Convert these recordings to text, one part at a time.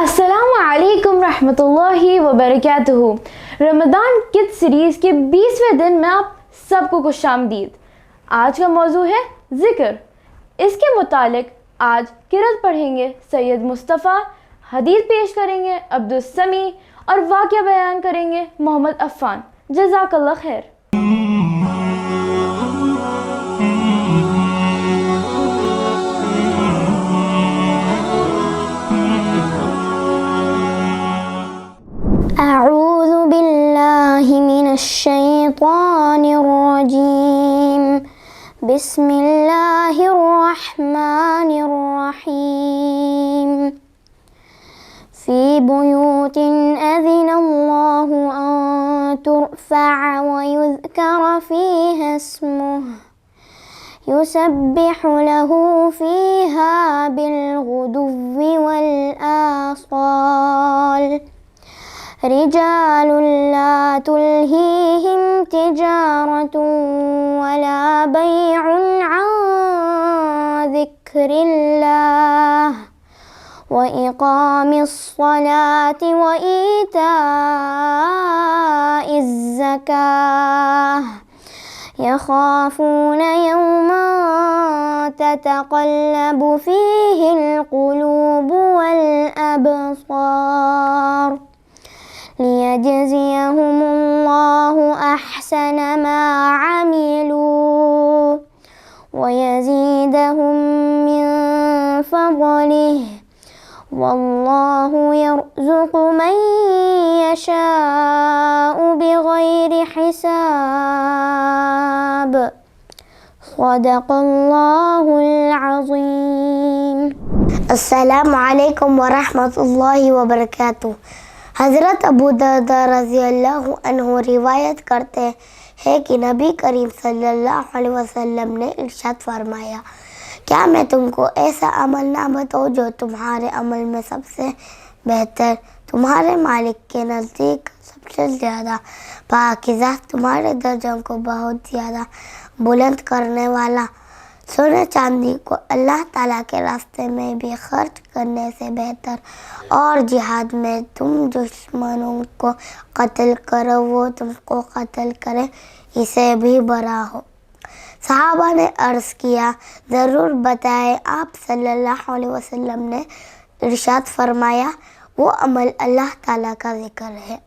السلام علیکم رحمۃ اللہ وبرکاتہ۔ رمضان کڈ سیریز کے 20ویں دن میں آپ سب کو خوش آمدید۔ آج کا موضوع ہے ذکر۔ اس کے متعلق آج قرأت پڑھیں گے سید مصطفیٰ، حدیث پیش کریں گے عبدالسمیع اور واقعہ بیان کریں گے محمد عفان۔ جزاک اللہ خیر۔ اعوذ باللہ من الشیطان الرجیم، بسم اللہ الرحمن الرحیم۔ فی بیوت اذن اللہ ان ترفع ویذکر فیہا اسمہ یسبح لہ فیہا بالغدو والآصال، رجال لا تلہیہم تجارۃ ولا بیع عن ذکر اللہ وإقام الصلاة وإیتاء الزکاة یخافون یوما تتقلب فیہ القلوب والأبصار، لیجزیہم اللہ احسن ما عملوا ویزیدہم من فضلہ، واللہ یرزق من یشاء بغیر حساب۔ صدق اللہ العظیم۔ السلام علیکم ورحمۃ اللہ وبرکاتہ۔ حضرت ابو درداء رضی اللہ عنہ روایت کرتے ہیں کہ نبی کریم صلی اللہ علیہ وسلم نے ارشاد فرمایا، کیا میں تم کو ایسا عمل نہ بتاؤں جو تمہارے عمل میں سب سے بہتر، تمہارے مالک کے نزدیک سب سے زیادہ پاکیزہ، تمہارے درجوں کو بہت زیادہ بلند کرنے والا؟ سونے چاندی کو اللہ تعالیٰ کے راستے میں بھی خرچ کرنے سے بہتر، اور جہاد میں تم دشمنوں کو قتل کرو وہ تم کو قتل کرے اسے بھی بڑا ہو۔ صحابہ نے عرض کیا، ضرور بتائیں۔ آپ صلی اللہ علیہ وسلم نے ارشاد فرمایا، وہ عمل اللہ تعالیٰ کا ذکر ہے۔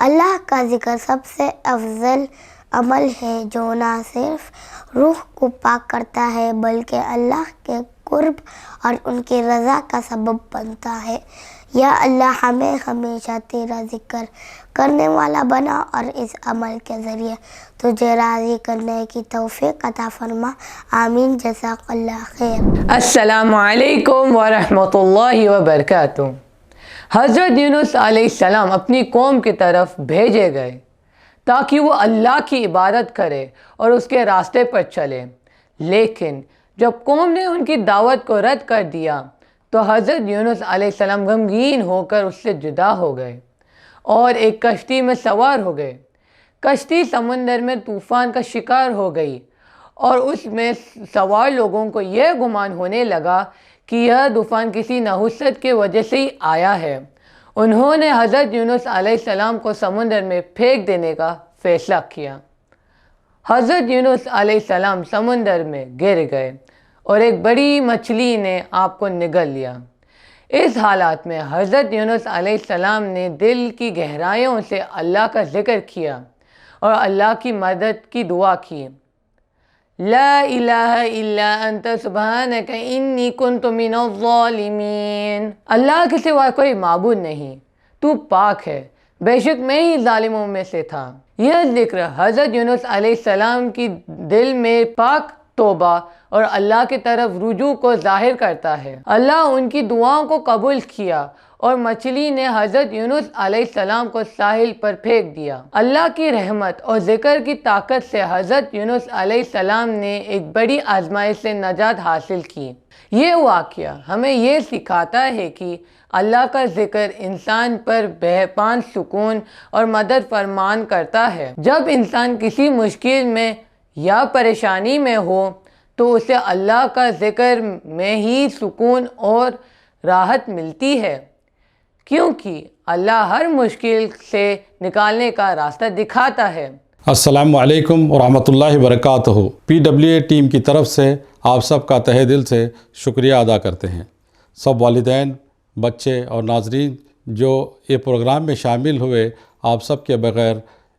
اللہ کا ذکر سب سے افضل عمل ہے جو نہ صرف روح کو پاک کرتا ہے بلکہ اللہ کے قرب اور ان کی رضا کا سبب بنتا ہے۔ یا اللہ ہمیں ہمیشہ تیرا ذکر کرنے والا بنا اور اس عمل کے ذریعے تجھے راضی کرنے کی توفیق عطا فرما، آمین۔ جزاک اللہ خیر۔ السلام علیکم ورحمۃ اللہ وبرکاتہ۔ حضرت یونس علیہ السلام اپنی قوم کی طرف بھیجے گئے تاکہ وہ اللہ کی عبادت کرے اور اس کے راستے پر چلے، لیکن جب قوم نے ان کی دعوت کو رد کر دیا تو حضرت یونس علیہ السلام غمگین ہو کر اس سے جدا ہو گئے اور ایک کشتی میں سوار ہو گئے۔ کشتی سمندر میں طوفان کا شکار ہو گئی اور اس میں سوار لوگوں کو یہ گمان ہونے لگا کہ یہ طوفان کسی نحوست کی وجہ سے ہی آیا ہے۔ انہوں نے حضرت یونس علیہ السلام کو سمندر میں پھینک دینے کا فیصلہ کیا۔ حضرت یونس علیہ السلام سمندر میں گر گئے اور ایک بڑی مچھلی نے آپ کو نگل لیا۔ اس حالات میں حضرت یونس علیہ السلام نے دل کی گہرائیوں سے اللہ کا ذکر کیا اور اللہ کی مدد کی دعا کی۔ لا الہ الا انت سبحانک انی کنت من الظالمین، اللہ کے سوا کوئی معبود نہیں، تو پاک ہے، بے شک میں ہی ظالموں میں سے تھا۔ یہ ذکر حضرت یونس علیہ السلام کی دل میں پاک توبہ اور اللہ کی طرف رجوع کو ظاہر کرتا ہے۔ اللہ ان کی دعاؤں کو قبول کیا اور مچھلی نے حضرت یونس علیہ السلام کو ساحل پر پھینک دیا۔ اللہ کی رحمت اور ذکر کی طاقت سے حضرت یونس علیہ السلام نے ایک بڑی آزمائش سے نجات حاصل کی۔ یہ واقعہ ہمیں یہ سکھاتا ہے کہ اللہ کا ذکر انسان پر بہپان سکون اور مدد فرمان کرتا ہے۔ جب انسان کسی مشکل میں یا پریشانی میں ہو تو اسے اللہ کا ذکر میں ہی سکون اور راحت ملتی ہے، کیونکہ اللہ ہر مشکل سے نکالنے کا راستہ دکھاتا ہے۔ السلام علیکم ورحمۃ اللہ وبرکاتہ۔ PWA ٹیم کی طرف سے آپ سب کا تہہ دل سے شکریہ ادا کرتے ہیں۔ سب والدین، بچے اور ناظرین جو یہ پروگرام میں شامل ہوئے، آپ سب کے بغیر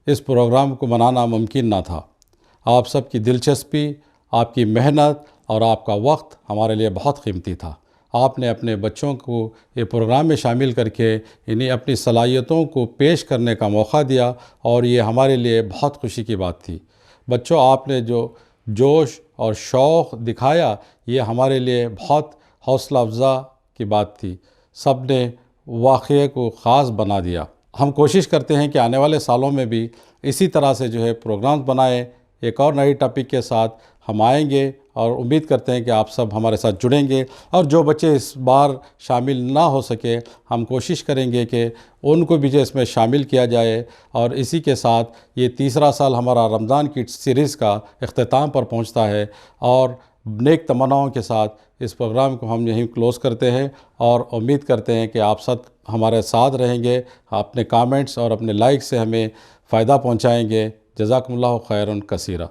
اس پروگرام کو منانا ممکن نہ تھا۔ آپ سب کی دلچسپی، آپ کی محنت اور آپ کا وقت ہمارے لیے بہت قیمتی تھا۔ آپ نے اپنے بچوں کو یہ پروگرام میں شامل کر کے انہیں اپنی صلاحیتوں کو پیش کرنے کا موقع دیا، اور یہ ہمارے لیے بہت خوشی کی بات تھی۔ بچوں، آپ نے جو جوش اور شوق دکھایا، یہ ہمارے لیے بہت حوصلہ افزا کی بات تھی۔ سب نے واقعے کو خاص بنا دیا۔ ہم کوشش کرتے ہیں کہ آنے والے سالوں میں بھی اسی طرح سے پروگرامز بنائیں۔ ایک اور نئی ٹاپک کے ساتھ ہم آئیں گے، اور امید کرتے ہیں کہ آپ سب ہمارے ساتھ جڑیں گے، اور جو بچے اس بار شامل نہ ہو سکے، ہم کوشش کریں گے کہ ان کو بھی اس میں شامل کیا جائے۔ اور اسی کے ساتھ یہ تیسرا سال ہمارا رمضان کی سیریز کا اختتام پر پہنچتا ہے، اور نیک تمناؤں کے ساتھ اس پروگرام کو ہم یہیں کلوز کرتے ہیں، اور امید کرتے ہیں کہ آپ سب ہمارے ساتھ رہیں گے، اپنے کامنٹس اور اپنے لائک سے ہمیں فائدہ پہنچائیں گے۔ جزاکم اللہ خیرا کثیرا۔